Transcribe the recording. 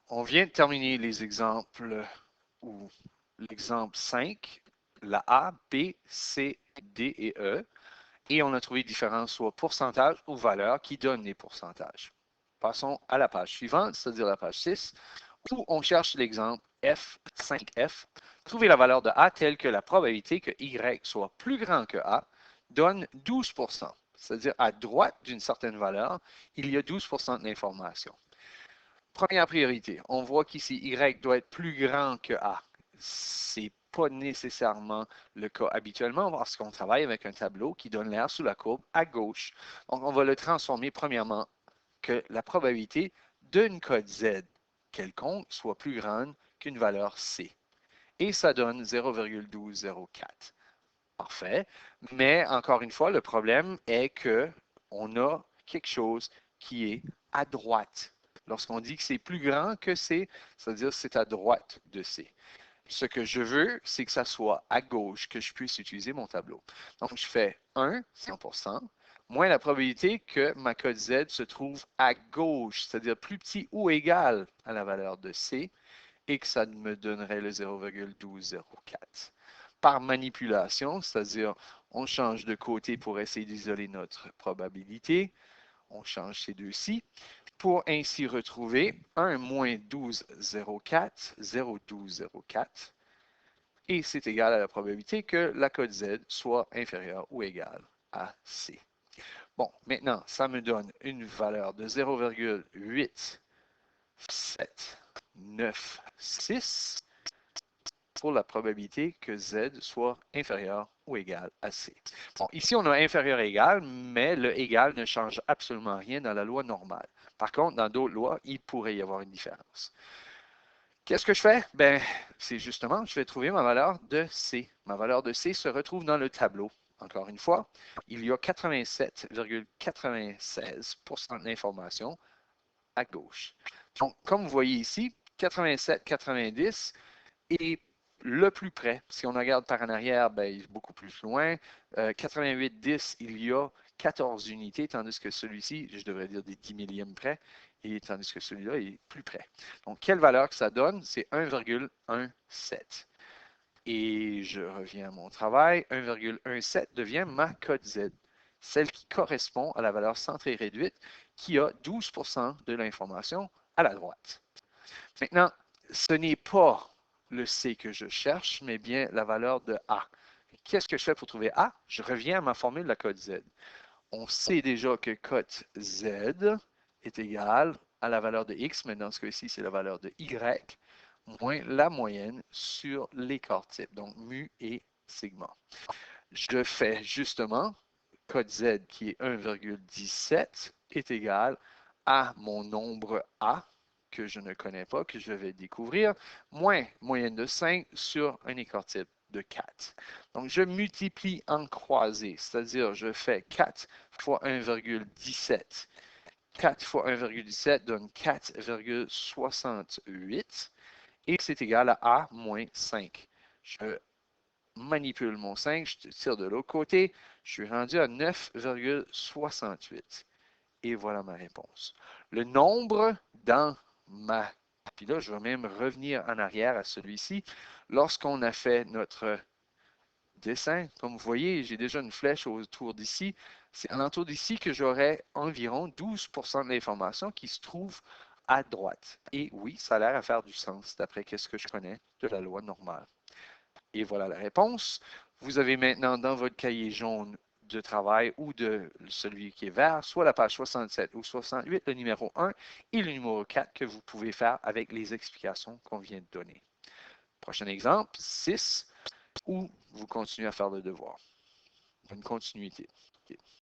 On vient de terminer les exemples ou l'exemple 5, la A, B, C, D et E, et on a trouvé différents soit pourcentages ou valeurs qui donnent les pourcentages. Passons à la page suivante, c'est-à-dire la page 6, où on cherche l'exemple F5F. Trouver la valeur de A telle que la probabilité que Y soit plus grand que A donne 12%. C'est-à-dire à droite d'une certaine valeur, il y a 12% de l'information. Première priorité, on voit qu'ici Y doit être plus grand que A. C'est pas nécessairement le cas habituellement parce qu'on travaille avec un tableau qui donne l'air sous la courbe à gauche. Donc, on va le transformer premièrement que la probabilité d'une cote Z quelconque soit plus grande qu'une valeur C. Et ça donne 0,1204. Parfait. Mais encore une fois, le problème est que on a quelque chose qui est à droite. Lorsqu'on dit que c'est plus grand que C, c'est-à-dire que c'est à droite de C. Ce que je veux, c'est que ça soit à gauche, que je puisse utiliser mon tableau. Donc, je fais 1, 100%, moins la probabilité que ma cote Z se trouve à gauche, c'est-à-dire plus petit ou égal à la valeur de C, et que ça me donnerait le 0,1204. Par manipulation, c'est-à-dire on change de côté pour essayer d'isoler notre probabilité, on change ces deux-ci, pour ainsi retrouver 1 moins 12,04, 0,1204, et c'est égal à la probabilité que la cote Z soit inférieure ou égale à C. Bon, maintenant, ça me donne une valeur de 0,8796 pour la probabilité que Z soit inférieur ou égal à C. Bon, ici, on a inférieur et égal, mais le égal ne change absolument rien dans la loi normale. Par contre, dans d'autres lois, il pourrait y avoir une différence. Qu'est-ce que je fais? Ben, c'est justement, je vais trouver ma valeur de C. Ma valeur de C se retrouve dans le tableau. Encore une fois, il y a 87,96% d'informations à gauche. Donc, comme vous voyez ici, 87,90 est le plus près. Si on regarde par en arrière, ben, il est beaucoup plus loin. 88,10, il y a 14 unités, tandis que celui-ci, je devrais dire des 10 millièmes près, et tandis que celui-là est plus près. Donc, quelle valeur que ça donne? C'est 1,17. Et je reviens à mon travail. 1,17 devient ma cote Z, celle qui correspond à la valeur centrée réduite, qui a 12% de l'information à la droite. Maintenant, ce n'est pas le C que je cherche, mais bien la valeur de A. Qu'est-ce que je fais pour trouver A? Je reviens à ma formule de la cote Z. On sait déjà que cote Z est égale à la valeur de X, mais dans ce cas-ci, c'est la valeur de Y, moins la moyenne sur l'écart type, donc mu et sigma. Je fais justement cote Z qui est 1,17 est égal à mon nombre A, que je ne connais pas, que je vais découvrir, moins moyenne de 5 sur un écart type de 4. Donc, je multiplie en croisée, c'est-à-dire je fais 4 fois 1,17. 4 fois 1,17 donne 4,68 et c'est égal à A moins 5. Je manipule mon 5, je tire de l'autre côté, je suis rendu à 9,68. Et voilà ma réponse. Le nombre dans ma... Puis là, je vais même revenir en arrière à celui-ci. Lorsqu'on a fait notre dessin, comme vous voyez, j'ai déjà une flèche autour d'ici. C'est alentour d'ici que j'aurai environ 12% de l'information qui se trouve à droite. Et oui, ça a l'air à faire du sens d'après ce que je connais de la loi normale. Et voilà la réponse. Vous avez maintenant dans votre cahier jaune de travail ou de celui qui est vert, soit la page 67 ou 68, le numéro 1 et le numéro 4 que vous pouvez faire avec les explications qu'on vient de donner. Prochain exemple, 6, où vous continuez à faire le devoir. Une continuité. Okay.